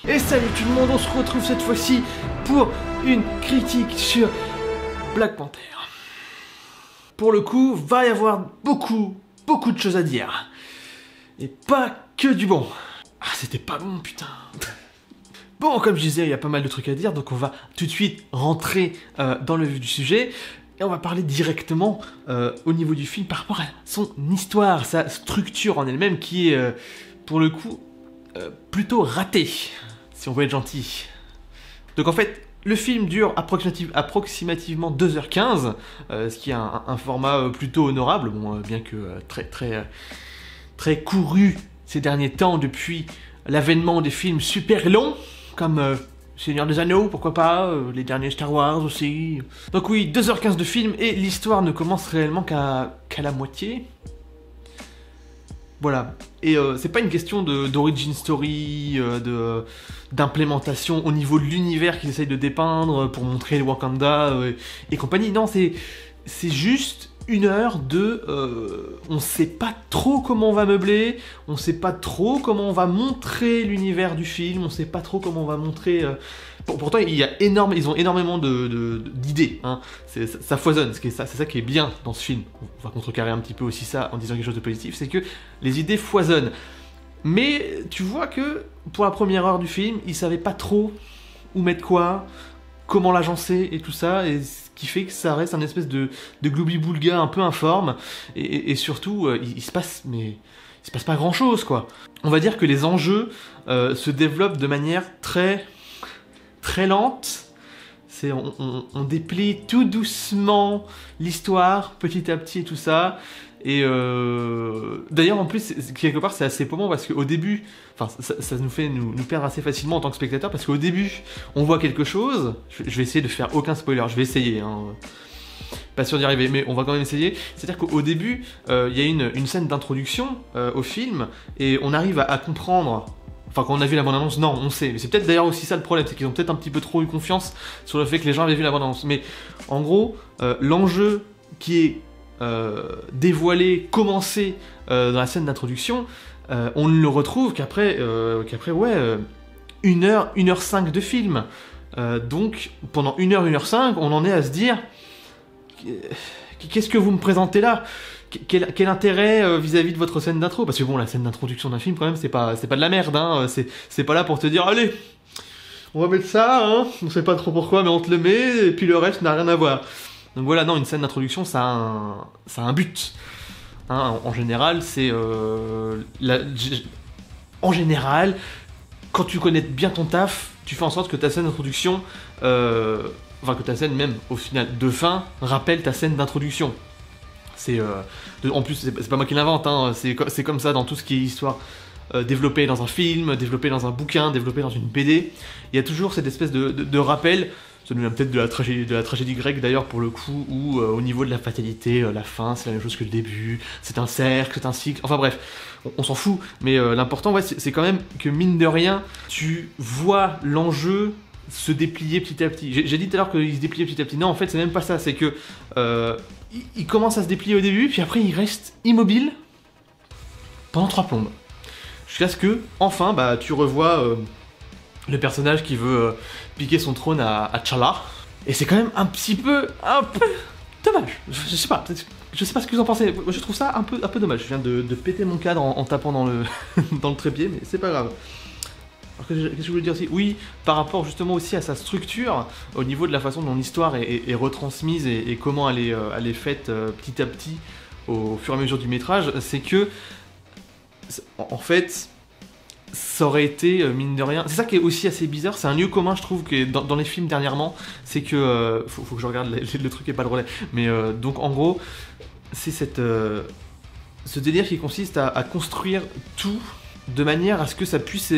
Et salut tout le monde, on se retrouve cette fois-ci pour une critique sur Black Panther. Pour le coup, va y avoir beaucoup de choses à dire. Et pas que du bon. Ah, c'était pas bon, putain. Bon, comme je disais, il y a pas mal de trucs à dire, donc on va tout de suite rentrer dans le vif du sujet. Et on va parler directement au niveau du film par rapport à son histoire, sa structure en elle-même qui est, pour le coup, plutôt ratée, si on veut être gentil. Donc en fait, le film dure approximativement 2h15, ce qui est un format plutôt honorable, bon, bien que très couru ces derniers temps depuis l'avènement des films super longs, comme Seigneur des Anneaux, pourquoi pas, les derniers Star Wars aussi. Donc oui, 2h15 de film, et l'histoire ne commence réellement qu'à la moitié. Voilà, et c'est pas une question d'origin story, d'implémentation au niveau de l'univers qu'ils essayent de dépeindre pour montrer le Wakanda et compagnie, non, c'est juste une heure de... on sait pas trop comment on va meubler, on sait pas trop comment on va montrer l'univers du film, on sait pas trop comment on va montrer... Pourtant, ils ont énormément d'idées, hein. Ça foisonne, c'est ça qui est bien dans ce film. On va contrecarrer un petit peu aussi ça en disant quelque chose de positif, c'est que les idées foisonnent. Mais tu vois que pour la première heure du film, ils savaient pas trop où mettre quoi, comment l'agencer et tout ça, et ce qui fait que ça reste un espèce de gloubi-boulga un peu informe, et surtout, il se passe pas grand-chose, quoi. On va dire que les enjeux se développent de manière très lente. On déplie tout doucement l'histoire, petit à petit et tout ça. Et d'ailleurs, en plus, quelque part, c'est assez paumant parce qu'au début, enfin, ça nous fait nous perdre assez facilement en tant que spectateur, parce qu'au début, on voit quelque chose. Je vais essayer de faire aucun spoiler, je vais essayer, hein. Pas sûr d'y arriver, mais on va quand même essayer. C'est-à-dire qu'au début, il y a une scène d'introduction au film, et on arrive à comprendre. Enfin, quand on a vu la bande-annonce, non, on sait. Mais c'est peut-être d'ailleurs aussi ça le problème, c'est qu'ils ont peut-être un petit peu trop eu confiance sur le fait que les gens avaient vu la bande-annonce. Mais en gros, l'enjeu qui est dévoilé, commencé dans la scène d'introduction, on ne le retrouve qu'après 1h05 de film. Donc, pendant 1h05, on en est à se dire... Qu'est-ce que vous me présentez là ? Quel intérêt vis-à-vis de votre scène d'intro ? Parce que bon, la scène d'introduction d'un film, quand même, c'est pas de la merde, hein. C'est pas là pour te dire, allez, on va mettre ça, hein. On sait pas trop pourquoi, mais on te le met, et puis le reste n'a rien à voir. Donc voilà, non, une scène d'introduction, ça a un but. Hein, en général, c'est... En général, quand tu connais bien ton taf, tu fais en sorte que ta scène d'introduction... Enfin, que ta scène, même, au final, de fin, rappelle ta scène d'introduction. En plus, c'est pas moi qui l'invente, hein, c'est comme ça dans tout ce qui est histoire développée dans un film, développée dans un bouquin, développée dans une BD. Il y a toujours cette espèce de rappel, ça nous vient peut-être de la tragédie grecque d'ailleurs pour le coup, où au niveau de la fatalité, la fin c'est la même chose que le début, c'est un cercle, c'est un cycle, enfin bref, on s'en fout, mais l'important ouais, c'est quand même que mine de rien, tu vois l'enjeu se déplier petit à petit. J'ai dit tout à l'heure qu'il se dépliait petit à petit. Non, en fait, c'est même pas ça. C'est que il commence à se déplier au début, puis après, il reste immobile pendant 3 plombes. Jusqu'à ce que, enfin, bah, tu revois le personnage qui veut piquer son trône à T'Challa. Et c'est quand même un peu dommage. Je sais pas ce que vous en pensez. Moi, je trouve ça un peu dommage. Je viens de péter mon cadre en tapant dans le dans le trépied, mais c'est pas grave. Qu'est-ce que je voulais dire aussi ? Oui, par rapport justement aussi à sa structure, au niveau de la façon dont l'histoire est retransmise et comment elle est faite petit à petit au fur et à mesure du métrage, c'est que, en fait, ça aurait été, mine de rien... C'est ça qui est aussi assez bizarre, c'est un lieu commun, je trouve, que dans les films dernièrement, c'est que... faut que je regarde, le truc est pas le relais, mais donc en gros, c'est ce délire qui consiste à construire tout de manière à ce que ça puisse...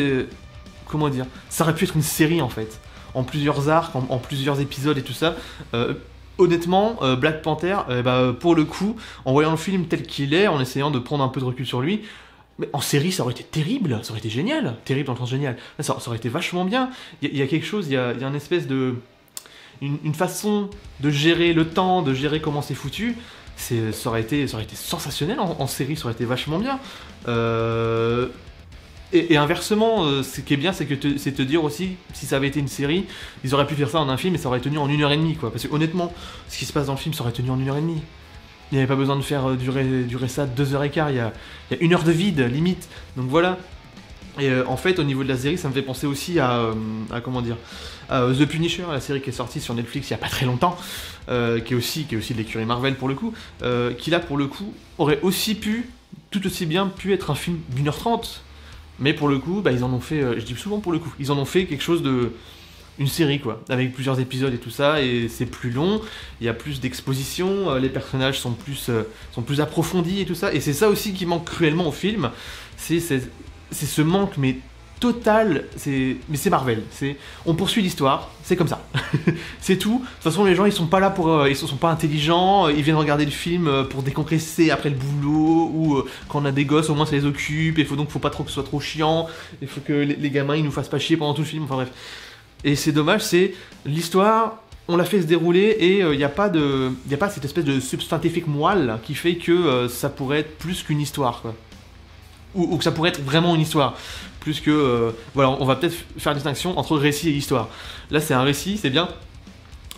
comment dire, ça aurait pu être une série en fait, en plusieurs arcs, en plusieurs épisodes et tout ça. Honnêtement, Black Panther, pour le coup, en voyant le film tel qu'il est, en essayant de prendre un peu de recul sur lui, mais en série ça aurait été terrible, ça aurait été génial, terrible dans le sens génial, ça aurait été vachement bien. Il y a quelque chose, il y a une espèce de... une façon de gérer le temps, de gérer comment c'est foutu, ça aurait été sensationnel en série, ça aurait été vachement bien. Et inversement, ce qui est bien, c'est c'est te dire aussi, si ça avait été une série, ils auraient pu faire ça en un film et ça aurait tenu en 1h30, quoi. Parce que honnêtement, ce qui se passe dans le film, ça aurait tenu en 1h30. Il n'y avait pas besoin de faire durer ça 2h15, il y a 1 heure de vide, limite. Donc voilà. Et en fait, au niveau de la série, ça me fait penser aussi à comment dire, à The Punisher, la série qui est sortie sur Netflix il y a pas très longtemps, qui est aussi de l'écurie Marvel pour le coup, qui là pour le coup aurait aussi tout aussi bien pu être un film d'1h30, mais pour le coup, bah, ils en ont fait, je dis souvent pour le coup, ils en ont fait quelque chose une série quoi, avec plusieurs épisodes et tout ça, et c'est plus long, il y a plus d'exposition, les personnages sont plus approfondis et tout ça, et c'est ça aussi qui manque cruellement au film, c'est ce manque mais total, mais c'est Marvel, on poursuit l'histoire, c'est comme ça, c'est tout. De toute façon les gens ils sont pas là pour, ils sont pas intelligents, ils viennent regarder le film pour décompresser après le boulot, ou quand on a des gosses au moins ça les occupe, et faut pas trop que ce soit trop chiant, il faut que les gamins ils nous fassent pas chier pendant tout le film, enfin bref. Et c'est dommage, c'est l'histoire, on l'a fait se dérouler et il n'y a pas cette espèce de substantifique moelle qui fait que ça pourrait être plus qu'une histoire, quoi. Ou que ça pourrait être vraiment une histoire. Plus que, voilà, on va peut-être faire la distinction entre récit et histoire. Là c'est un récit, c'est bien,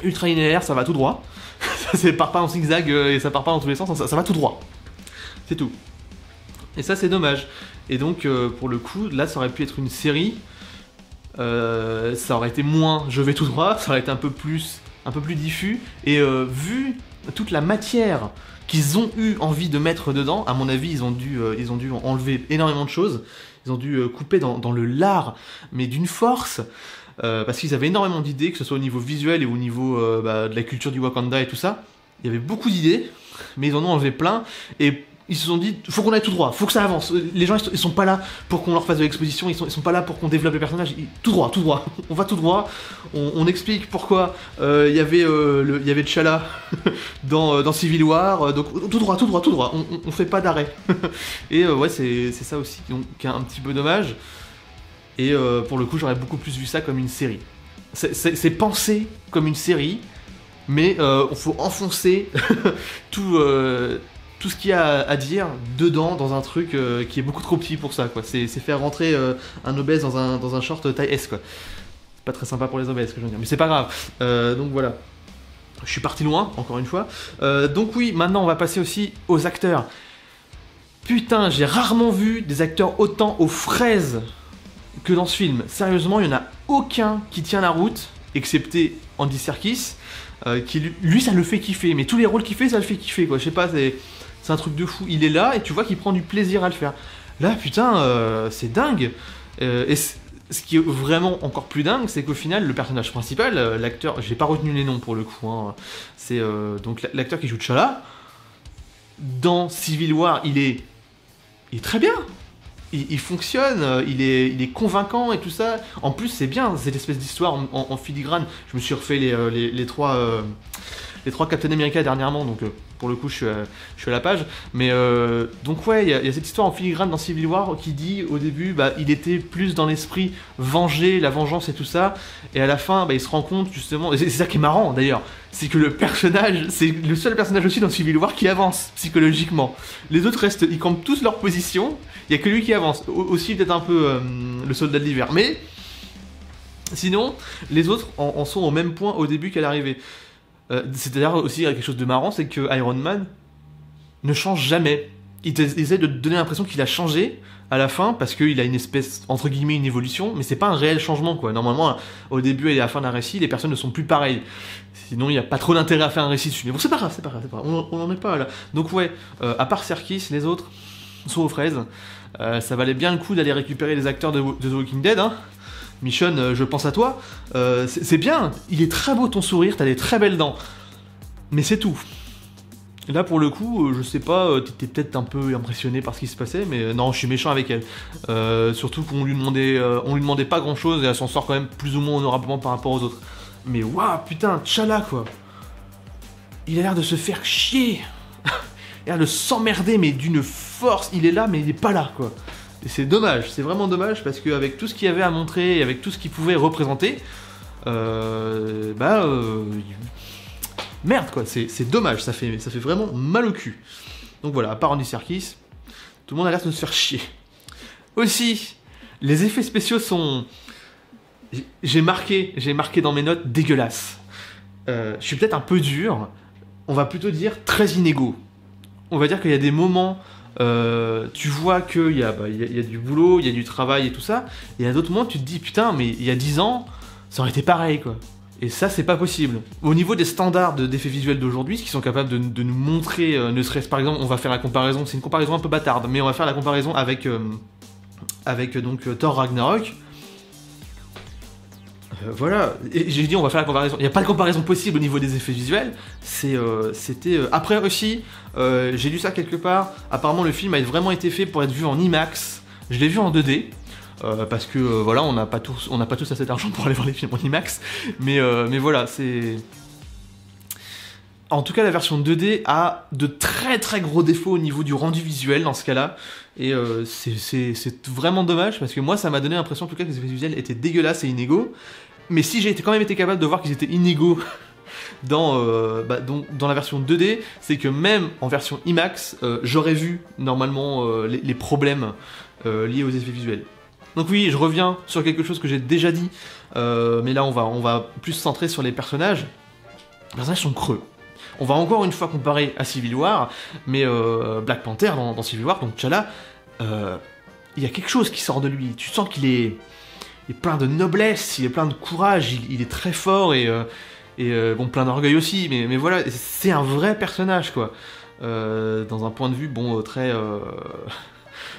ultra linéaire, ça va tout droit. Ça part pas en zigzag et ça part pas dans tous les sens, ça va tout droit. C'est tout. Et ça c'est dommage. Et donc pour le coup, là ça aurait pu être une série. Ça aurait été moins je vais tout droit, ça aurait été un peu plus diffus, et vu toute la matière qu'ils ont eu envie de mettre dedans, à mon avis ils ont dû enlever énormément de choses, ils ont dû couper dans le lard, mais d'une force, parce qu'ils avaient énormément d'idées, que ce soit au niveau visuel et au niveau de la culture du Wakanda et tout ça, il y avait beaucoup d'idées, mais ils en ont enlevé plein, et ils se sont dit, faut qu'on aille tout droit, faut que ça avance. Les gens, ils sont pas là pour qu'on leur fasse de l'exposition, ils sont pas là pour qu'on développe les personnages. Tout droit. On va tout droit. On explique pourquoi il y avait T'Challa dans Civil War. Donc tout droit. On fait pas d'arrêt. Et ouais, c'est ça aussi qui est un petit peu dommage. Et pour le coup, j'aurais beaucoup plus vu ça comme une série. C'est pensé comme une série, mais il faut enfoncer tout ce qu'il y a à dire dedans dans un truc qui est beaucoup trop petit pour ça, quoi. C'est faire rentrer un obèse dans un short taille S, quoi. C'est pas très sympa pour les obèses, ce que je veux dire, mais c'est pas grave. Donc voilà. Je suis parti loin, encore une fois. Donc oui, maintenant on va passer aussi aux acteurs. Putain, j'ai rarement vu des acteurs autant aux fraises que dans ce film. Sérieusement, il y en a aucun qui tient la route, excepté Andy Serkis, qui lui ça le fait kiffer, mais tous les rôles qu'il fait ça le fait kiffer, quoi. Je sais pas, c'est un truc de fou. Il est là et tu vois qu'il prend du plaisir à le faire. Là, putain, c'est dingue. Et ce qui est vraiment encore plus dingue, c'est qu'au final, le personnage principal, l'acteur, j'ai pas retenu les noms pour le coup, hein, c'est donc l'acteur qui joue T'Challa. Dans Civil War, il est très bien. Il fonctionne, il est convaincant et tout ça. En plus, c'est bien cette espèce d'histoire en filigrane. Je me suis refait les trois Captain America dernièrement, donc pour le coup je suis à la page, mais donc ouais, il y a cette histoire en filigrane dans Civil War qui dit au début il était plus dans l'esprit venger, la vengeance et tout ça, et à la fin il se rend compte justement, et c'est ça qui est marrant d'ailleurs, c'est que le personnage, c'est le seul personnage aussi dans Civil War qui avance psychologiquement. Les autres restent, ils campent tous leur position, il y a que lui qui avance, aussi peut-être un peu le soldat de l'hiver, mais sinon les autres en sont au même point au début qu'à l'arrivée. C'est-à-dire aussi quelque chose de marrant, c'est que Iron Man ne change jamais. Il essaie de te donner l'impression qu'il a changé à la fin parce qu'il a une espèce, entre guillemets, une évolution, mais c'est pas un réel changement, quoi. Normalement, au début et à la fin d'un récit, les personnes ne sont plus pareilles. Sinon, il n'y a pas trop d'intérêt à faire un récit dessus. Mais bon, c'est pas grave. On n'en est pas là. Donc ouais, à part Serkis, les autres sont aux fraises. Ça valait bien le coup d'aller récupérer les acteurs de The Walking Dead, hein. Michonne, je pense à toi. C'est bien, il est très beau ton sourire, t'as des très belles dents. Mais c'est tout. Là, pour le coup, je sais pas, t'étais peut-être un peu impressionné par ce qui se passait, mais non, je suis méchant avec elle. Surtout qu'on lui demandait pas grand-chose et elle s'en sort quand même plus ou moins honorablement par rapport aux autres. Mais waouh, putain, T'Challa, quoi. Il a l'air de se faire chier. Il a l'air de s'emmerder, mais d'une force. Il est là, mais il est pas là, quoi. Et c'est dommage, c'est vraiment dommage, parce qu'avec tout ce qu'il y avait à montrer, et avec tout ce qu'il pouvait représenter, merde quoi, c'est dommage, ça fait vraiment mal au cul. Donc voilà, à part Andy Serkis, tout le monde a l'air de se faire chier. Aussi, les effets spéciaux sont... J'ai marqué dans mes notes dégueulasse. Je suis peut-être un peu dur, on va plutôt dire très inégaux. On va dire qu'il y a des moments, tu vois qu'il y a du boulot, il y a du travail et tout ça, et il y a d'autres moments tu te dis putain mais il y a 10 ans, ça aurait été pareil quoi. Et ça c'est pas possible. Au niveau des standards d'effets visuels d'aujourd'hui, ce qu'ils sont capables de nous montrer, ne serait-ce par exemple, on va faire la comparaison, c'est une comparaison un peu bâtarde, mais on va faire la comparaison avec donc Thor Ragnarok. Voilà, et j'ai dit on va faire la comparaison. Il n'y a pas de comparaison possible au niveau des effets visuels. C'était... Après aussi, j'ai lu ça quelque part. Apparemment le film a vraiment été fait pour être vu en IMAX. Je l'ai vu en 2D. Parce que voilà, on n'a pas tous assez d'argent pour aller voir les films en IMAX. Mais voilà, c'est... En tout cas, la version 2D a de très très gros défauts au niveau du rendu visuel dans ce cas-là. Et c'est vraiment dommage parce que moi, ça m'a donné l'impression en tout cas que les effets visuels étaient dégueulasses et inégaux. Mais si j'ai quand même été capable de voir qu'ils étaient inégaux dans la version 2D, c'est que même en version IMAX, j'aurais vu normalement les problèmes liés aux effets visuels. Donc oui, je reviens sur quelque chose que j'ai déjà dit, mais là on va plus se centrer sur les personnages. Les personnages sont creux. On va encore une fois comparer à Civil War, mais Black Panther dans Civil War, donc T'Challa, il y a quelque chose qui sort de lui. Tu sens qu'il est plein de noblesse, il est plein de courage, il est très fort et bon, plein d'orgueil aussi, mais voilà, c'est un vrai personnage quoi. Dans un point de vue bon très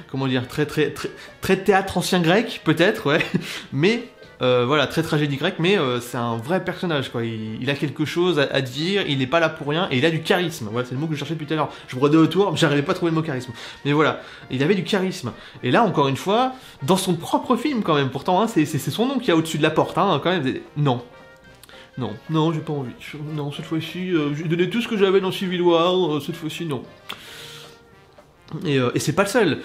comment dire, très théâtre ancien grec peut-être, ouais, mais voilà, très tragédie grecque, mais c'est un vrai personnage quoi. Il a quelque chose à dire, il n'est pas là pour rien et il a du charisme. Voilà, c'est le mot que je cherchais depuis tout à l'heure. Je brodais autour, mais j'arrivais pas à trouver le mot charisme. Mais voilà, il avait du charisme. Et là, encore une fois, dans son propre film quand même. Pourtant, hein, c'est son nom qui est au-dessus de la porte, hein, quand même. Non, j'ai pas envie. Non, cette fois-ci, j'ai donné tout ce que j'avais dans Civil War. Cette fois-ci, non. Et c'est pas le seul.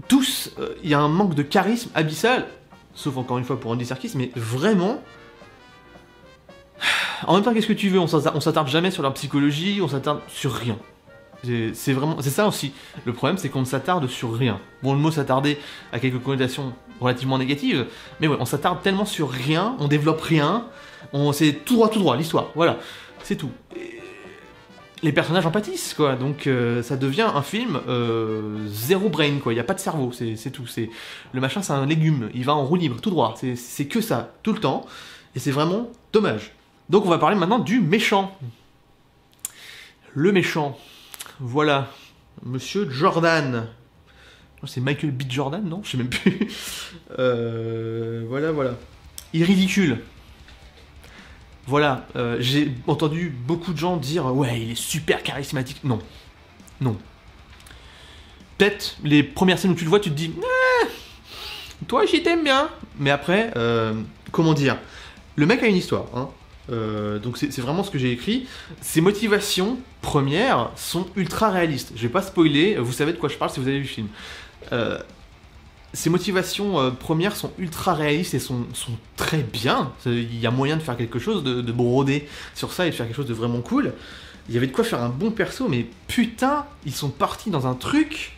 Tous, il y a un manque de charisme abyssal. Sauf encore une fois pour Andy Serkis, mais vraiment... En même temps, qu'est-ce que tu veux? On s'attarde jamais sur leur psychologie, on s'attarde sur rien. C'est ça aussi. Le problème, c'est qu'on ne s'attarde sur rien. Bon, le mot s'attarder a quelques connotations relativement négatives, mais ouais, on s'attarde tellement sur rien, on développe rien, c'est tout droit, l'histoire, voilà. C'est tout. Les personnages en pâtissent, quoi, donc ça devient un film zéro brain, quoi, il n'y a pas de cerveau, c'est tout, le machin c'est un légume, il va en roue libre, tout droit, c'est que ça, tout le temps, et c'est vraiment dommage. Donc on va parler maintenant du méchant. Le méchant, voilà, Monsieur Jordan. C'est Michael B. Jordan, non? Je sais même plus. Voilà. Il est ridicule. Voilà, j'ai entendu beaucoup de gens dire « Ouais, il est super charismatique ». Non. Peut-être, les premières scènes où tu le vois, tu te dis « Toi, j'y t'aime bien ». Mais après, comment dire, le mec a une histoire, hein. Donc c'est vraiment ce que j'ai écrit. Ses motivations premières sont ultra réalistes. Je vais pas spoiler, vous savez de quoi je parle si vous avez vu le film. Ses motivations premières sont ultra réalistes et sont très bien. Il y a moyen de faire quelque chose, de broder sur ça et de faire quelque chose de vraiment cool. Il y avait de quoi faire un bon perso, mais putain, ils sont partis dans un truc.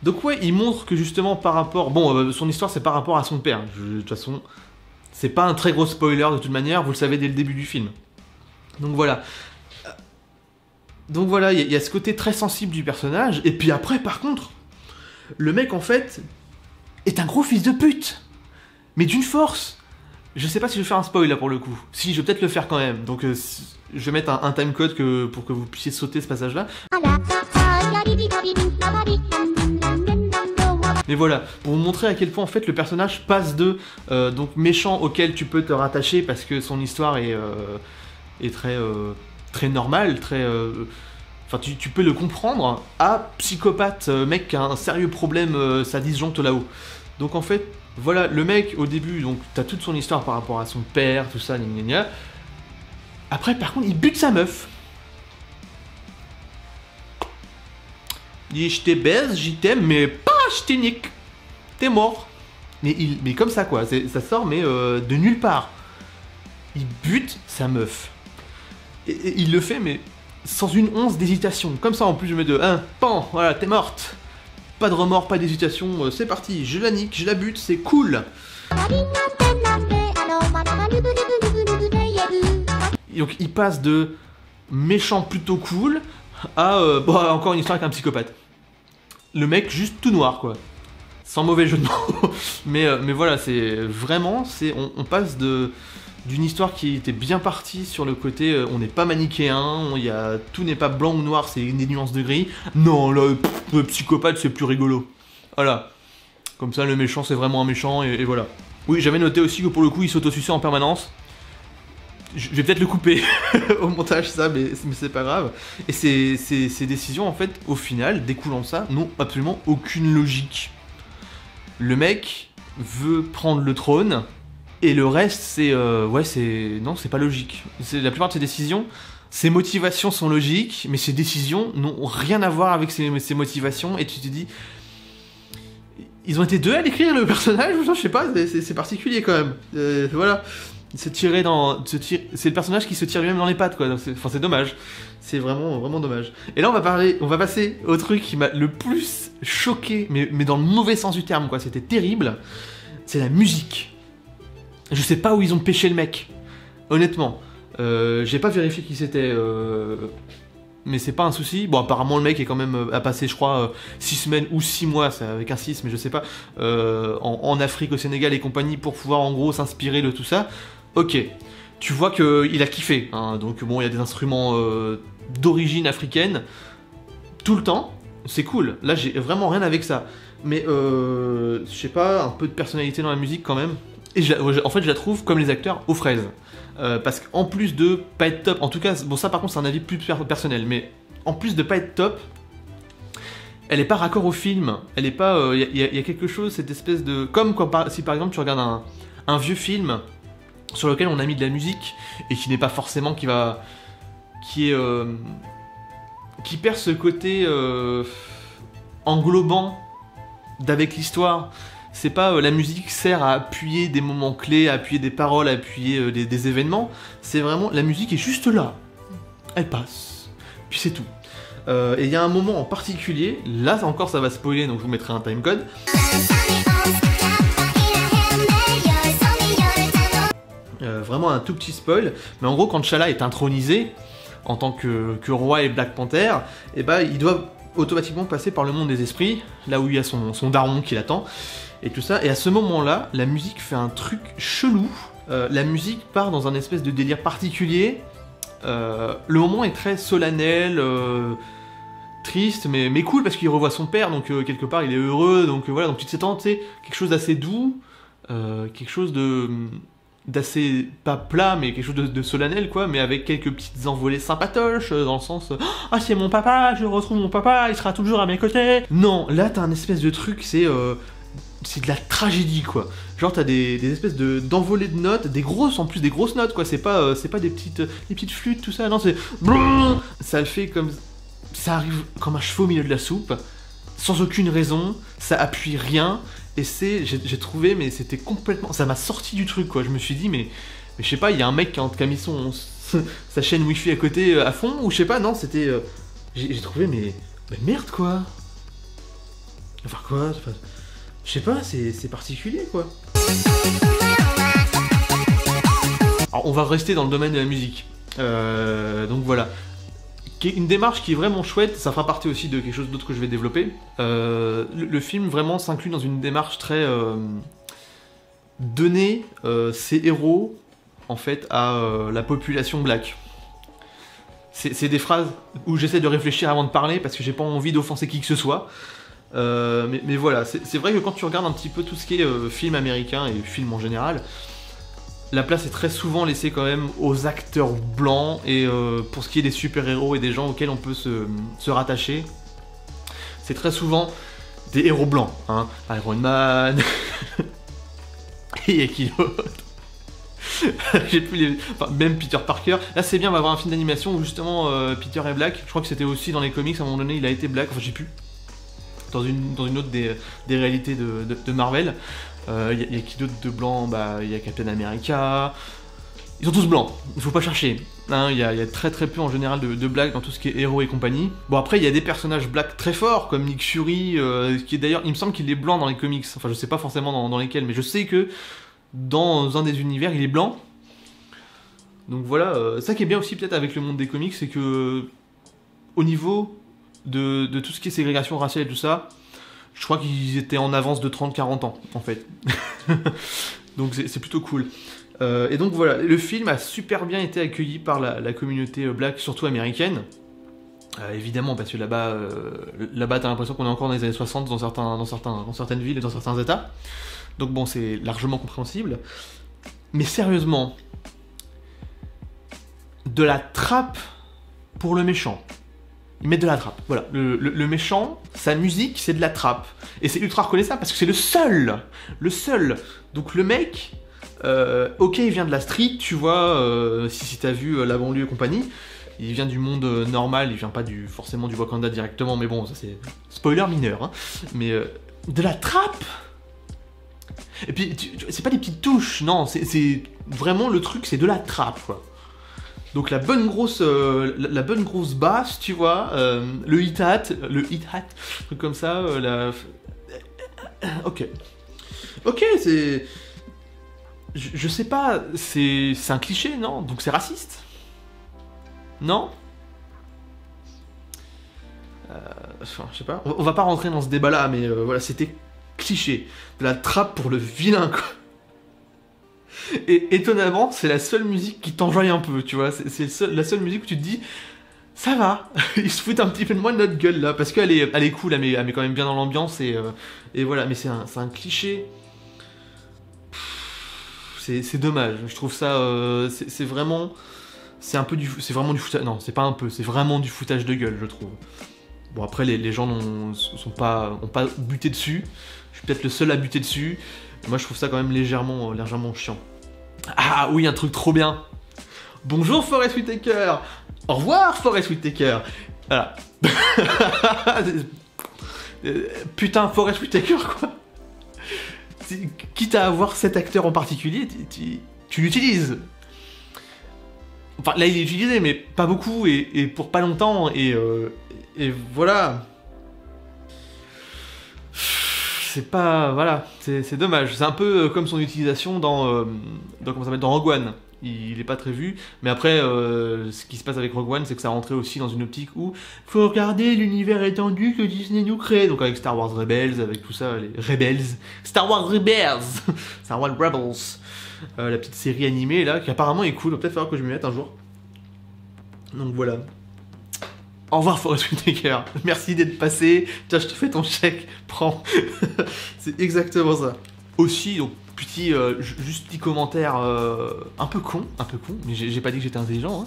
Donc ouais, il montre que justement par rapport... Bon, son histoire c'est par rapport à son père. De toute façon, c'est pas un très gros spoiler de toute manière, vous le savez dès le début du film. Donc voilà. Il y a ce côté très sensible du personnage. Et puis après, par contre... Le mec, en fait, est un gros fils de pute. Mais d'une force. Je sais pas si je vais faire un spoil, là, pour le coup. Si, je vais peut-être le faire quand même. Donc, je vais mettre un timecode pour que vous puissiez sauter ce passage-là. Mais voilà, pour vous montrer à quel point, en fait, le personnage passe de donc méchant auquel tu peux te rattacher parce que son histoire est très normale, très... Enfin, tu peux le comprendre, à psychopathe, mec qui a un sérieux problème, ça disjoncte là-haut. Donc en fait, voilà, le mec, au début, donc t'as toute son histoire par rapport à son père, tout ça, gna gna gna. Après, par contre, il bute sa meuf. Il dit, je t'ai baise, j'y t'aime, mais pas, je t'ai nique. T'es mort. Mais comme ça, quoi, ça sort, mais de nulle part. Il bute sa meuf. Et il le fait, mais sans une once d'hésitation. Comme ça, en plus, je mets de pan, voilà, t'es morte. Pas de remords, pas d'hésitation, c'est parti, je la nique, je la bute, c'est cool. Et donc il passe de méchant plutôt cool à encore une histoire avec un psychopathe. Le mec juste tout noir quoi. Sans mauvais jeu de mots. mais voilà, c'est vraiment, on passe d'une histoire qui était bien partie sur le côté on n'est pas manichéen, tout n'est pas blanc ou noir, c'est des nuances de gris. Non, là, le psychopathe c'est plus rigolo. Voilà. Comme ça, le méchant c'est vraiment un méchant et voilà. Oui, j'avais noté aussi que pour le coup il s'autosuçait en permanence. Je vais peut-être le couper au montage ça, mais c'est pas grave. Et ces décisions en fait, au final, découlant de ça, n'ont absolument aucune logique. Le mec veut prendre le trône, et le reste c'est... non, c'est pas logique. La plupart de ses décisions, ses motivations sont logiques, mais ses décisions n'ont rien à voir avec ses motivations, et tu te dis... Ils ont été deux à l'écrire le personnage, je sais pas, c'est particulier quand même. Voilà. C'est le personnage qui se tire lui-même dans les pattes, quoi. Enfin, c'est dommage. C'est vraiment, vraiment dommage. Et là, on va passer au truc qui m'a le plus choqué, mais dans le mauvais sens du terme, quoi. C'était terrible. C'est la musique. Je sais pas où ils ont pêché le mec. Honnêtement. J'ai pas vérifié qui c'était, mais c'est pas un souci. Bon, apparemment, le mec est quand même a passé, je crois, 6 semaines ou 6 mois, c'est avec un 6, mais je sais pas, en Afrique, au Sénégal et compagnie, pour pouvoir, en gros, s'inspirer de tout ça. Ok, tu vois qu'il a kiffé, hein, donc bon, il y a des instruments d'origine africaine, tout le temps, c'est cool, là j'ai vraiment rien avec ça, mais je sais pas, un peu de personnalité dans la musique quand même, et en fait je la trouve, comme les acteurs, aux fraises, parce qu'en plus de pas être top, en tout cas, bon ça par contre c'est un avis plus personnel, mais en plus de pas être top, elle est pas raccord au film, elle est pas, y a quelque chose, cette espèce de, comme quand, si par exemple tu regardes un vieux film, sur lequel on a mis de la musique et qui n'est pas forcément qui perd ce côté englobant d'avec l'histoire. C'est pas la musique sert à appuyer des moments clés, à appuyer des paroles, à appuyer des événements. C'est vraiment la musique est juste là, elle passe, puis c'est tout. Et il y a un moment en particulier, là encore ça va spoiler, donc je vous mettrai un timecode. Vraiment un tout petit spoil, mais en gros quand T'Challa est intronisé en tant que roi et Black Panther, et bah il doit automatiquement passer par le monde des esprits, là où il y a son daron qui l'attend, et tout ça, et à ce moment-là, la musique fait un truc chelou, la musique part dans un espèce de délire particulier, le moment est très solennel, triste, mais cool parce qu'il revoit son père, donc quelque part il est heureux, donc voilà, donc tu te sens, tu sais, quelque chose d'assez doux, quelque chose d'assez, pas plat, mais quelque chose de solennel, quoi, mais avec quelques petites envolées sympatoches, dans le sens ah c'est mon papa, je retrouve mon papa, il sera toujours à mes côtés. Non, là t'as un espèce de truc, c'est de la tragédie, quoi. Genre t'as des espèces d'envolées de notes, des grosses, en plus des grosses notes, quoi, c'est pas des petites flûtes, tout ça, non, c'est ça le fait comme, ça arrive comme un cheveu au milieu de la soupe, sans aucune raison, ça appuie rien. Et j'ai trouvé, mais c'était complètement... Ça m'a sorti du truc, quoi. Je me suis dit, mais je sais pas, il y a un mec qui a mis sa chaîne Wi-Fi à côté à fond, ou je sais pas, non, c'était... J'ai trouvé, mais merde, quoi. Enfin, quoi, enfin, je sais pas, c'est particulier, quoi. Alors, on va rester dans le domaine de la musique. Donc voilà. Une démarche qui est vraiment chouette, ça fera partie aussi de quelque chose d'autre que je vais développer. Le film vraiment s'inclut dans une démarche très... donner ses héros, en fait, à la population black. C'est des phrases où j'essaie de réfléchir avant de parler, parce que j'ai pas envie d'offenser qui que ce soit. Mais voilà, c'est vrai que quand tu regardes un petit peu tout ce qui est film américain et film en général, la place est très souvent laissée quand même aux acteurs blancs, et pour ce qui est des super-héros et des gens auxquels on peut se rattacher, c'est très souvent des héros blancs, hein. Iron Man, et il y a qui d'autre? J'ai plus les... Enfin, même Peter Parker. Là c'est bien, on va avoir un film d'animation où justement Peter est black, je crois que c'était aussi dans les comics, à un moment donné il a été black, enfin j'ai plus, dans une autre des réalités de Marvel. Il y a qui d'autre de blanc? Bah, il y a Captain America, Ils sont tous blancs, il faut pas chercher. Hein, il y a très très peu en général de blagues dans tout ce qui est héros et compagnie. Bon après il y a des personnages blacks très forts comme Nick Fury, qui est d'ailleurs, il me semble qu'il est blanc dans les comics. Enfin je sais pas forcément dans lesquels, mais je sais que dans un des univers il est blanc. Donc voilà, ça qui est bien aussi peut-être avec le monde des comics, c'est que au niveau de tout ce qui est ségrégation raciale et tout ça, je crois qu'ils étaient en avance de 30-40 ans en fait. Donc c'est plutôt cool. Et donc voilà, le film a super bien été accueilli par la communauté black, surtout américaine. Évidemment, parce que là-bas t'as l'impression qu'on est encore dans les années 60 dans certaines villes et dans certains états. Donc bon, c'est largement compréhensible. Mais sérieusement, de la trappe pour le méchant. Ils mettent de la trappe, voilà. Le méchant, sa musique, c'est de la trappe. Et c'est ultra reconnaissable parce que c'est le seul. Le seul. Donc le mec... ok, il vient de la street, tu vois, si t'as vu La Banlieue et compagnie, il vient du monde normal, il vient pas forcément du Wakanda directement, mais bon, ça c'est spoiler mineur, hein. Mais de la trappe. Et puis, c'est pas des petites touches, non, c'est vraiment le truc, c'est de la trappe, quoi. Donc la bonne grosse basse, tu vois, le hit-hat, truc comme ça, Ok, c'est... Je sais pas, c'est un cliché, non? Donc c'est raciste? Non? Enfin, je sais pas. On va pas rentrer dans ce débat-là, mais voilà, c'était cliché. De la trappe pour le vilain, quoi. Et étonnamment, c'est la seule musique qui t'enjoie un peu, tu vois. C'est la seule musique où tu te dis, ça va, ils se foutent un petit peu de moi de notre gueule, là, parce qu'elle est cool, elle met quand même bien dans l'ambiance, et voilà, mais c'est un cliché... C'est dommage, je trouve ça, c'est vraiment, c'est vraiment du foutage, non, c'est pas un peu, c'est vraiment du foutage de gueule, je trouve. Bon après, les gens ont pas buté dessus, je suis peut-être le seul à buter dessus, moi je trouve ça quand même légèrement chiant. Ah oui, un truc trop bien. Bonjour Forest Whitaker. Au revoir Forest Whitaker. Voilà. Putain, Forest Whitaker, quoi. Quitte à avoir cet acteur en particulier, tu l'utilises. Enfin, là, il est utilisé, mais pas beaucoup, et pour pas longtemps, et voilà. C'est pas... Voilà, c'est dommage. C'est un peu comme son utilisation dans comment ça s'appelle, dans Rogue One. Il est pas très vu, mais après, ce qui se passe avec Rogue One, c'est que ça rentrait aussi dans une optique où faut regarder l'univers étendu que Disney nous crée, donc avec Star Wars Rebels, avec tout ça, les Rebels, Star Wars Rebels, Star Wars Rebels, la petite série animée là, qui apparemment est cool, va peut-être falloir que je m'y mette un jour. Donc voilà. Au revoir Forest Whitaker, merci d'être passé, tiens je te fais ton chèque, prends. C'est exactement ça. Aussi, donc juste petit commentaire un peu con, mais j'ai pas dit que j'étais intelligent,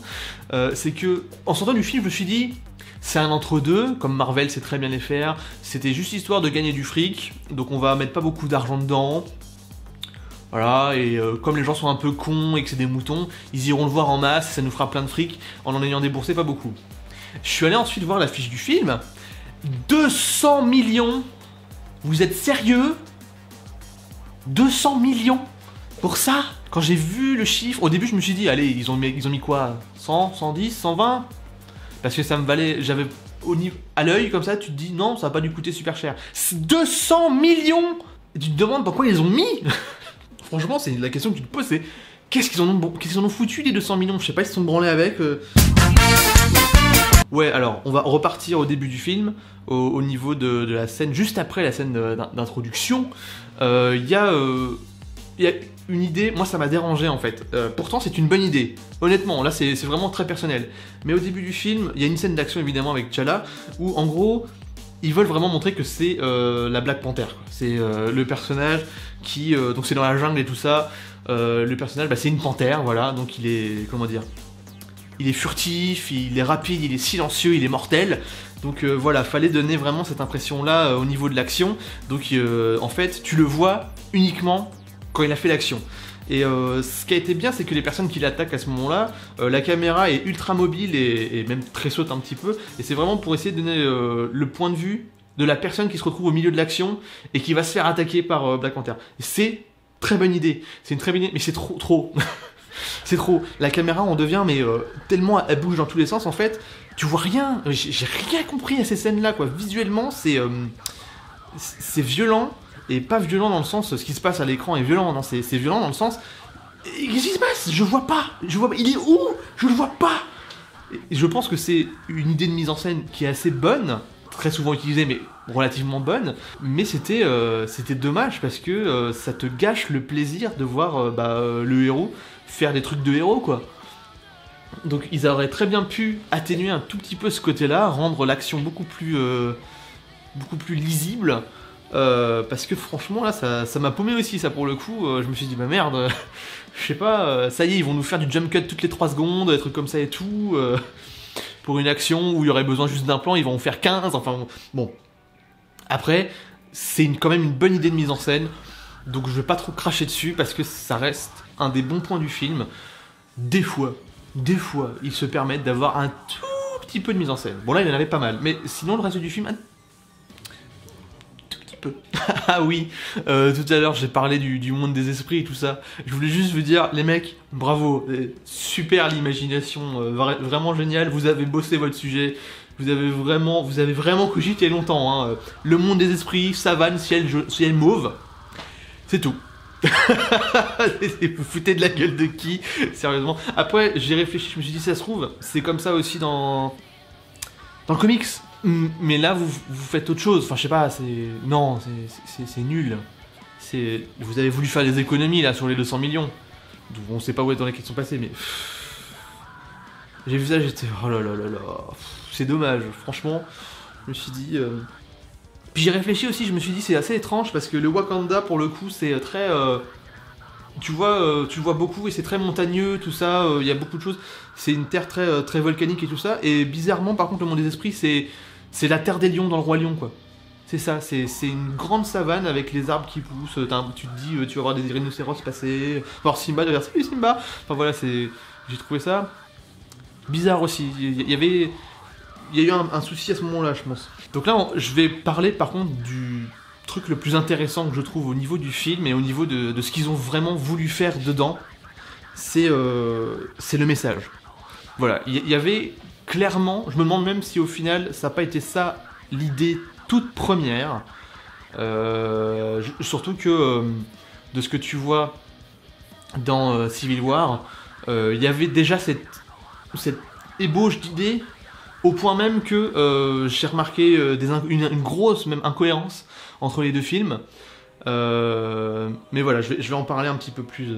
hein. C'est que, en sortant du film, je me suis dit, c'est un entre-deux, comme Marvel sait très bien les faire, c'était juste histoire de gagner du fric, donc on va mettre pas beaucoup d'argent dedans, voilà, et comme les gens sont un peu cons et que c'est des moutons, ils iront le voir en masse, et ça nous fera plein de fric, en ayant déboursé pas beaucoup. Je suis allé ensuite voir l'affiche du film, 200 millions, vous êtes sérieux ? 200 millions pour ça. Quand j'ai vu le chiffre, au début je me suis dit, allez, ils ont mis quoi, 100, 110, 120 ? Parce que ça me valait, j'avais à l'œil comme ça, tu te dis, non, ça va pas dû coûter super cher. 200 millions. Et tu te demandes pourquoi ils ont mis. Franchement, c'est la question que tu te poses, c'est qu'est-ce qu'ils en ont foutu les 200 millions ? Je sais pas, ils se sont branlés avec... Ouais, alors, on va repartir au début du film, au niveau de la scène, juste après la scène d'introduction. Il y a une idée, moi ça m'a dérangé en fait. Pourtant c'est une bonne idée, honnêtement, là c'est vraiment très personnel. Mais au début du film, il y a une scène d'action évidemment avec T'Challa, où en gros, ils veulent vraiment montrer que c'est la Black Panther. C'est le personnage qui... donc c'est dans la jungle et tout ça. Le personnage, bah, c'est une panthère, voilà, donc il est... comment dire ? Il est furtif, il est rapide, il est silencieux, il est mortel. Donc voilà, fallait donner vraiment cette impression-là au niveau de l'action. Donc en fait, tu le vois uniquement quand il a fait l'action. Et ce qui a été bien, c'est que les personnes qui l'attaquent à ce moment-là, la caméra est ultra mobile et même tressaute un petit peu. Et c'est vraiment pour essayer de donner le point de vue de la personne qui se retrouve au milieu de l'action et qui va se faire attaquer par Black Panther. C'est très bonne idée. C'est une très bonne idée, mais c'est trop. C'est trop. La caméra, on devient, mais tellement elle bouge dans tous les sens, en fait, tu vois rien. J'ai rien compris à ces scènes-là, quoi. Visuellement, c'est violent, et pas violent dans le sens, ce qui se passe à l'écran est violent, non, c'est violent dans le sens, qu'est-ce qui se passe? Je vois pas, il est où? Je le vois pas. Et je pense que c'est une idée de mise en scène qui est assez bonne, très souvent utilisée, mais relativement bonne, mais c'était dommage, parce que ça te gâche le plaisir de voir le héros faire des trucs de héros, quoi. Donc ils auraient très bien pu atténuer un tout petit peu ce côté-là, rendre l'action beaucoup plus lisible, parce que franchement là ça m'a paumé aussi, ça, pour le coup. Je me suis dit bah merde, je sais pas, ça y est, ils vont nous faire du jump cut toutes les 3 secondes, des trucs comme ça et tout, pour une action où il y aurait besoin juste d'un plan, ils vont en faire 15, enfin bon. Après, c'est quand même une bonne idée de mise en scène, donc je vais pas trop cracher dessus, parce que ça reste un des bons points du film. Des fois, ils se permettent d'avoir un tout petit peu de mise en scène. Bon là, il y en avait pas mal, mais sinon le reste du film, un tout petit peu. Ah oui, tout à l'heure j'ai parlé du monde des esprits et tout ça. Je voulais juste vous dire, les mecs, bravo, super l'imagination, vraiment génial, vous avez bossé votre sujet. Vous avez vraiment cogité longtemps, hein. Le monde des esprits, savane, ciel mauve, c'est tout. Vous foutez de la gueule de qui? Sérieusement. Après, j'ai réfléchi, je me suis dit, ça se trouve, c'est comme ça aussi dans le comics. Mais là, vous faites autre chose. Enfin, je sais pas, non, c'est nul. Vous avez voulu faire des économies, là, sur les 200 millions. On sait pas où est dans lesquels sont passés, mais... J'ai vu ça, j'étais... Oh là là là là... C'est dommage, franchement. Je me suis dit... Puis j'ai réfléchi aussi, je me suis dit, c'est assez étrange, parce que le Wakanda, pour le coup, c'est très... tu le vois beaucoup, et c'est très montagneux, tout ça, il y a beaucoup de choses. C'est une terre très volcanique et tout ça. Et bizarrement, par contre, le monde des esprits, c'est la terre des lions dans le Roi Lion, quoi. C'est ça, c'est une grande savane avec les arbres qui poussent. Tu te dis, tu vas voir des rhinocéros passer, voir Simba, tu vas dire, salut Simba. Enfin voilà, j'ai trouvé ça bizarre aussi. Il y a eu un souci à ce moment-là, je pense. Donc là, je vais parler par contre du truc le plus intéressant que je trouve au niveau du film et au niveau de ce qu'ils ont vraiment voulu faire dedans. C'est le message. Voilà, il y avait clairement, je me demande même si au final ça n'a pas été ça l'idée toute première. Surtout que de ce que tu vois dans Civil War, il y avait déjà cette ébauche d'idée, au point même que j'ai remarqué une grosse même incohérence entre les deux films. Mais voilà, je vais en parler un petit peu plus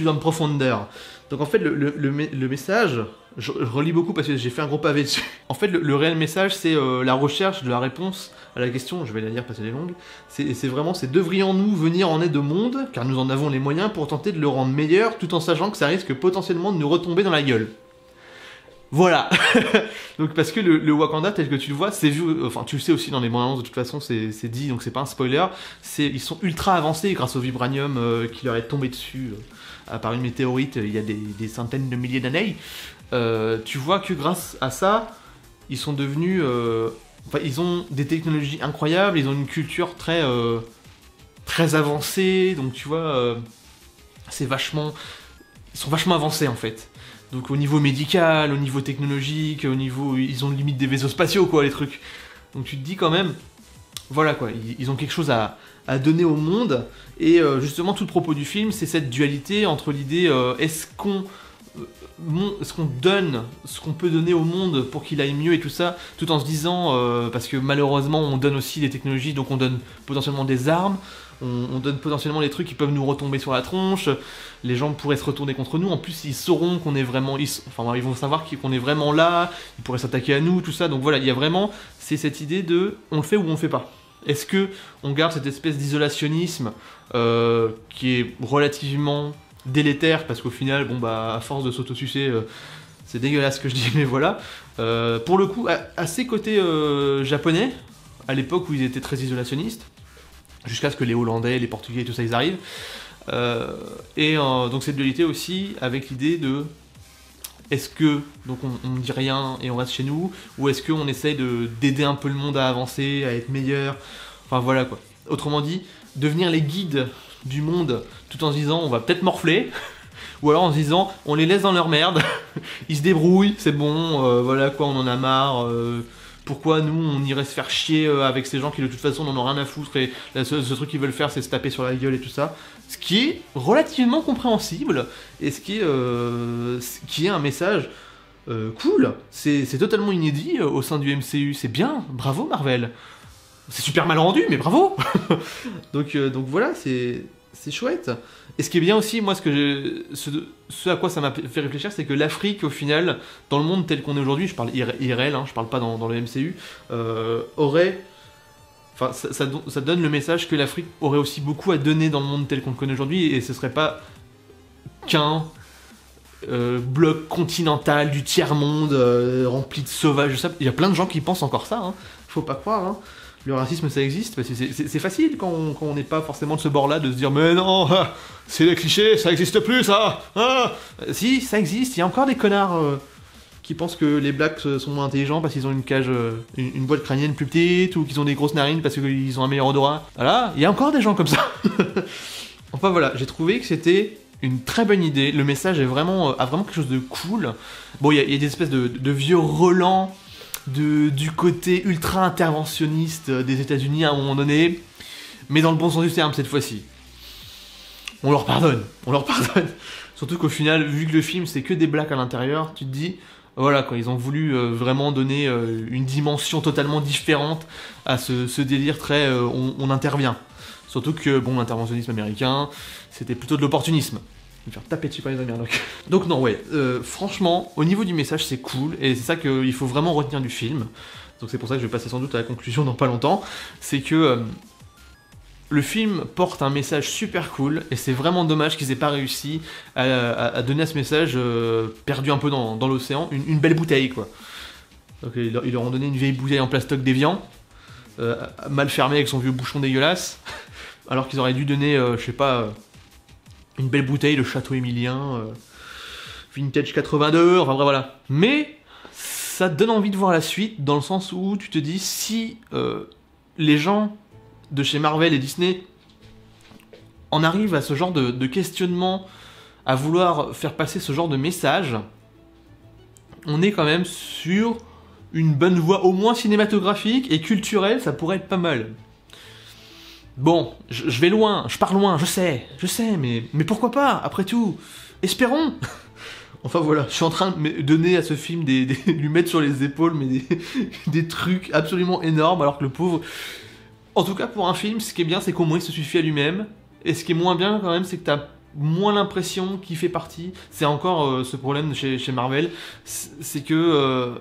en profondeur. Donc en fait, le message, je relis beaucoup parce que j'ai fait un gros pavé dessus. En fait, le réel message, c'est la recherche de la réponse à la question, je vais la lire parce qu'elle est longue. C'est vraiment, devrions-nous venir en aide au monde, car nous en avons les moyens pour tenter de le rendre meilleur, tout en sachant que ça risque potentiellement de nous retomber dans la gueule. Voilà. Donc parce que le Wakanda tel que tu le vois, c'est vu, enfin tu le sais aussi dans les bandes annonces, de toute façon c'est dit, donc c'est pas un spoiler, ils sont ultra avancés grâce au vibranium qui leur est tombé dessus par une météorite il y a des centaines de milliers d'années. Tu vois que grâce à ça, ils sont devenus, ils ont des technologies incroyables, ils ont une culture très avancée, donc tu vois, ils sont vachement avancés en fait. Donc au niveau médical, au niveau technologique, au niveau... Ils ont limite des vaisseaux spatiaux, quoi, les trucs. Donc tu te dis quand même... Voilà, quoi, ils ont quelque chose à donner au monde. Et justement, tout le propos du film, c'est cette dualité entre l'idée... est-ce qu'on donne ce qu'on peut donner au monde pour qu'il aille mieux et tout ça, tout en se disant... parce que malheureusement, on donne aussi des technologies, donc on donne potentiellement des armes, on donne potentiellement des trucs qui peuvent nous retomber sur la tronche, les gens pourraient se retourner contre nous, en plus ils sauront qu'on est vraiment... ils vont savoir qu'on est vraiment là, ils pourraient s'attaquer à nous, tout ça, donc voilà, il y a vraiment... C'est cette idée de... on le fait ou on le fait pas. Est-ce que on garde cette espèce d'isolationnisme qui est relativement délétère, parce qu'au final, bon bah, à force de s'autosucer, c'est dégueulasse ce que je dis, mais voilà. Pour le coup, assez côté japonais, à l'époque où ils étaient très isolationnistes, jusqu'à ce que les Hollandais, les Portugais et tout ça, ils arrivent. Donc cette dualité aussi, avec l'idée de... Est-ce que donc on dit rien et on reste chez nous, ou est-ce qu'on essaye d'aider un peu le monde à avancer, à être meilleur, enfin voilà quoi. Autrement dit, devenir les guides du monde tout en se disant on va peut-être morfler, Ou alors en se disant, on les laisse dans leur merde, ils se débrouillent, c'est bon, voilà quoi, on en a marre, pourquoi nous on irait se faire chier avec ces gens qui de toute façon n'en ont rien à foutre et ce truc qu'ils veulent faire c'est se taper sur la gueule et tout ça. Ce qui est relativement compréhensible et ce qui est un message cool, c'est totalement inédit au sein du MCU, c'est bien, bravo Marvel. C'est super mal rendu, mais bravo. donc voilà, c'est chouette. Et ce qui est bien aussi, moi, ce à quoi ça m'a fait réfléchir, c'est que l'Afrique, au final, dans le monde tel qu'on est aujourd'hui, je parle IRL, hein, je parle pas dans le MCU, aurait... Enfin, ça donne le message que l'Afrique aurait aussi beaucoup à donner dans le monde tel qu'on le connaît aujourd'hui, et ce serait pas qu'un bloc continental du tiers-monde rempli de sauvages. Il y a plein de gens qui pensent encore ça, hein. Faut pas croire, hein. Le racisme ça existe, parce que c'est facile quand on n'est pas forcément de ce bord-là de se dire mais non, c'est des clichés, ça existe plus ça. Si, ça existe, il y a encore des connards qui pensent que les blacks sont moins intelligents parce qu'ils ont une cage, une boîte crânienne plus petite, ou qu'ils ont des grosses narines parce qu'ils ont un meilleur odorat. Voilà, il y a encore des gens comme ça. Enfin voilà, j'ai trouvé que c'était une très bonne idée, le message est a vraiment quelque chose de cool. Bon, il y a des espèces de vieux relents du côté ultra interventionniste des États-Unis à un moment donné, mais dans le bon sens du terme cette fois-ci. On leur pardonne. Surtout qu'au final, vu que le film c'est que des blacks à l'intérieur, tu te dis, voilà quoi, ils ont voulu vraiment donner une dimension totalement différente à ce délire très on intervient. Surtout que bon, l'interventionnisme américain, c'était plutôt de l'opportunisme. Me faire taper dessus par les Américains. Donc non, ouais, franchement, au niveau du message, c'est cool, et c'est ça qu'il faut vraiment retenir du film. Donc c'est pour ça que je vais passer sans doute à la conclusion dans pas longtemps. C'est que le film porte un message super cool, et c'est vraiment dommage qu'ils aient pas réussi à donner à ce message perdu un peu dans l'océan, une belle bouteille, quoi. Donc ils leur ont donné une vieille bouteille en plastoc déviant, mal fermée avec son vieux bouchon dégueulasse, alors qu'ils auraient dû donner, je sais pas... une belle bouteille, le Château Émilien, Vintage 82, enfin bref, voilà. Mais ça te donne envie de voir la suite, dans le sens où tu te dis, si les gens de chez Marvel et Disney en arrivent à ce genre de questionnement, à vouloir faire passer ce genre de message, on est quand même sur une bonne voie, au moins cinématographique et culturelle, ça pourrait être pas mal. Bon, je vais loin, je pars loin, je sais, mais pourquoi pas, après tout, espérons. Enfin voilà, je suis en train de donner à ce film, lui mettre sur les épaules mais des trucs absolument énormes, alors que le pauvre... En tout cas, pour un film, ce qui est bien, c'est qu'au moins il se suffit à lui-même, et ce qui est moins bien quand même, c'est que t'as moins l'impression qu'il fait partie. C'est encore ce problème chez Marvel, c'est que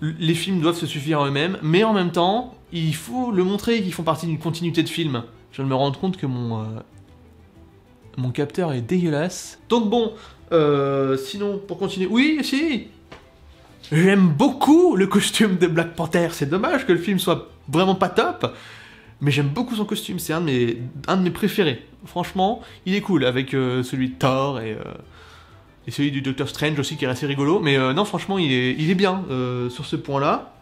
les films doivent se suffire à eux-mêmes, mais en même temps, il faut le montrer qu'ils font partie d'une continuité de film. Je viens de me rendre compte que mon capteur est dégueulasse. Donc bon, sinon, pour continuer... Oui, si. J'aime beaucoup le costume de Black Panther. C'est dommage que le film soit vraiment pas top, mais j'aime beaucoup son costume. C'est un de mes préférés. Franchement, il est cool, avec celui de Thor et celui du Doctor Strange aussi, qui est assez rigolo. Mais non, franchement, il est bien sur ce point-là.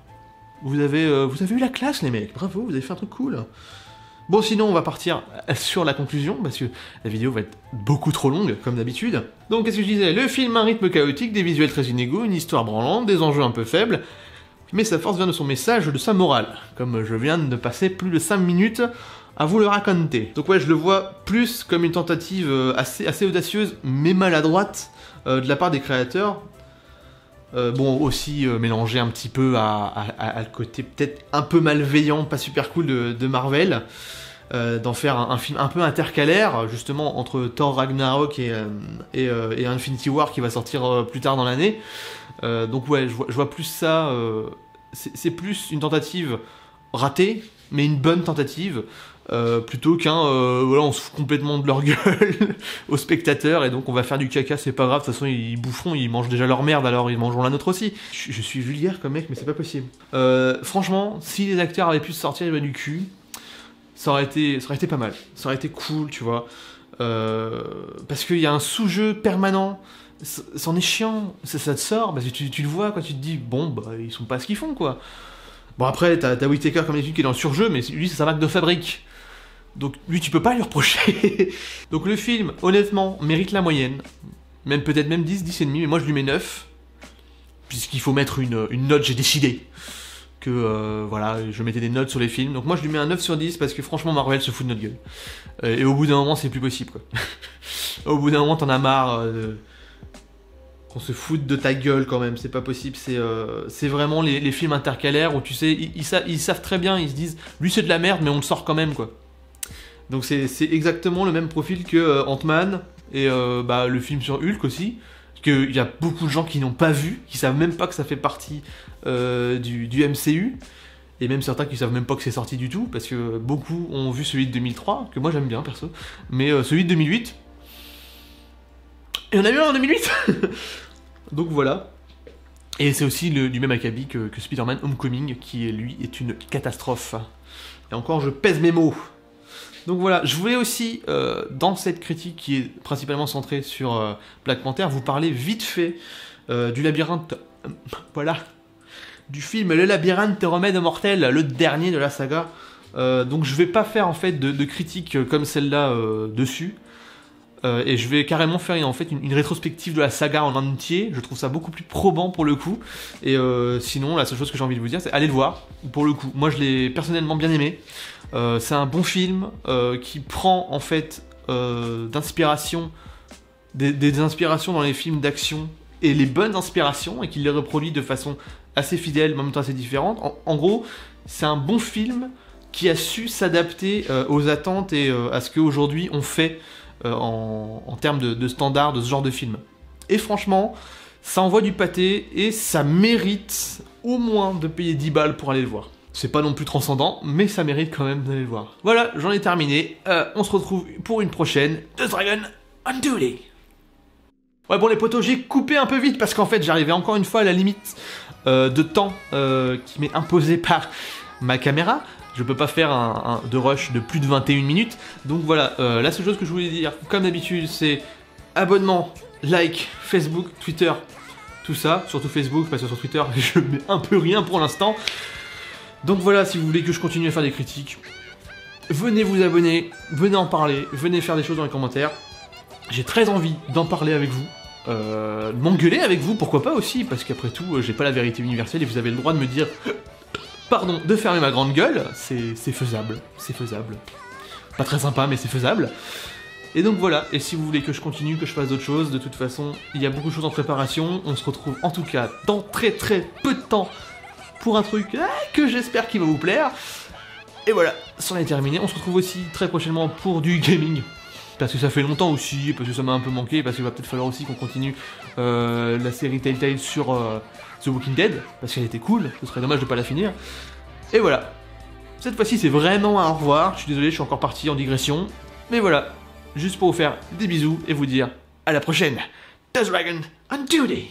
Vous avez eu la classe, les mecs. Bravo, vous avez fait un truc cool. Bon, sinon, on va partir sur la conclusion, parce que la vidéo va être beaucoup trop longue, comme d'habitude. Donc, qu'est-ce que je disais? Le film a un rythme chaotique, des visuels très inégaux, une histoire branlante, des enjeux un peu faibles, mais sa force vient de son message, de sa morale, comme je viens de passer plus de 5 minutes à vous le raconter. Donc ouais, je le vois plus comme une tentative assez audacieuse, mais maladroite, de la part des créateurs. Bon, aussi mélangé un petit peu à le côté peut-être un peu malveillant, pas super cool de Marvel, d'en faire un film un peu intercalaire, justement, entre Thor Ragnarok et Infinity War qui va sortir plus tard dans l'année. Donc ouais, je vois plus ça, c'est plus une tentative ratée, mais une bonne tentative, plutôt qu'un voilà, on se fout complètement de leur gueule aux spectateurs et donc on va faire du caca, c'est pas grave, de toute façon ils boufferont, ils mangent déjà leur merde, alors ils mangeront la nôtre aussi. Je suis vulgaire comme mec, mais c'est pas possible. Franchement, si les acteurs avaient pu se sortir du cul, ça aurait été pas mal, ça aurait été cool, tu vois, parce qu'il y a un sous-jeu permanent. C'en est chiant, ça te sort, parce que tu le vois quand tu te dis, bon, bah, ils sont pas ce qu'ils font, quoi. Bon, après, t'as Whittaker comme d'habitude qui est dans le surjeu, mais lui, c'est sa marque de fabrique. Donc lui, tu peux pas lui reprocher. Donc le film, honnêtement, mérite la moyenne. Même peut-être même 10, 10 et demi, mais moi je lui mets 9. Puisqu'il faut mettre une note, j'ai décidé que voilà, je mettais des notes sur les films. Donc moi je lui mets un 9 sur 10 parce que franchement Marvel se fout de notre gueule. Et au bout d'un moment c'est plus possible quoi. Au bout d'un moment t'en as marre qu'on se foute de ta gueule quand même, c'est pas possible. C'est vraiment les films intercalaires où tu sais, ils savent très bien, ils se disent lui c'est de la merde mais on le sort quand même quoi. Donc c'est exactement le même profil que Ant-Man et le film sur Hulk aussi. Qu'il y a beaucoup de gens qui n'ont pas vu, qui savent même pas que ça fait partie du MCU, et même certains qui savent même pas que c'est sorti du tout, parce que beaucoup ont vu celui de 2003, que moi j'aime bien perso, mais celui de 2008, et on a eu un en 2008. Donc voilà. Et c'est aussi du même acabit que Spider-Man Homecoming, qui lui est une catastrophe. Et encore je pèse mes mots. Donc voilà, je voulais aussi, dans cette critique qui est principalement centrée sur Black Panther, vous parler vite fait du labyrinthe, du film Le Labyrinthe Remède mortel, le dernier de la saga. Donc je vais pas faire en fait de critique comme celle-là dessus, et je vais carrément faire en fait une rétrospective de la saga en entier. Je trouve ça beaucoup plus probant pour le coup. Et sinon, la seule chose que j'ai envie de vous dire, c'est allez le voir. Pour le coup, moi je l'ai personnellement bien aimé. C'est un bon film qui prend en fait d'inspiration des inspirations dans les films d'action et les bonnes inspirations et qui les reproduit de façon assez fidèle, mais en même temps assez différente. En gros, c'est un bon film qui a su s'adapter aux attentes et à ce qu'aujourd'hui on fait en termes de standards de ce genre de film. Et franchement, ça envoie du pâté et ça mérite au moins de payer 10 balles pour aller le voir. C'est pas non plus transcendant, mais ça mérite quand même d'aller le voir. Voilà, j'en ai terminé. On se retrouve pour une prochaine The Dragon on Duty. Ouais bon les potos, j'ai coupé un peu vite parce qu'en fait j'arrivais encore une fois à la limite de temps qui m'est imposée par ma caméra. Je peux pas faire de rush de plus de 21 minutes. Donc voilà, la seule chose que je voulais dire, comme d'habitude, c'est abonnement, like, Facebook, Twitter, tout ça. Surtout Facebook, parce que sur Twitter, je mets un peu rien pour l'instant. Donc voilà, si vous voulez que je continue à faire des critiques, venez vous abonner, venez en parler, venez faire des choses dans les commentaires. J'ai très envie d'en parler avec vous. M'engueuler avec vous, pourquoi pas aussi, parce qu'après tout, j'ai pas la vérité universelle et vous avez le droit de me dire... Pardon, de fermer ma grande gueule, c'est faisable, c'est faisable. Pas très sympa, mais c'est faisable. Et donc voilà, et si vous voulez que je continue, que je fasse d'autres choses, de toute façon, il y a beaucoup de choses en préparation. On se retrouve en tout cas dans très peu de temps pour un truc que j'espère qu'il va vous plaire. Et voilà, c'en est terminé. On se retrouve aussi très prochainement pour du gaming. Parce que ça fait longtemps aussi, parce que ça m'a un peu manqué, parce qu'il va peut-être falloir aussi qu'on continue la série Telltale sur The Walking Dead, parce qu'elle était cool, ce serait dommage de pas la finir. Et voilà, cette fois-ci c'est vraiment un au revoir, je suis désolé, je suis encore parti en digression, mais voilà, juste pour vous faire des bisous et vous dire à la prochaine, The Dragon on Duty.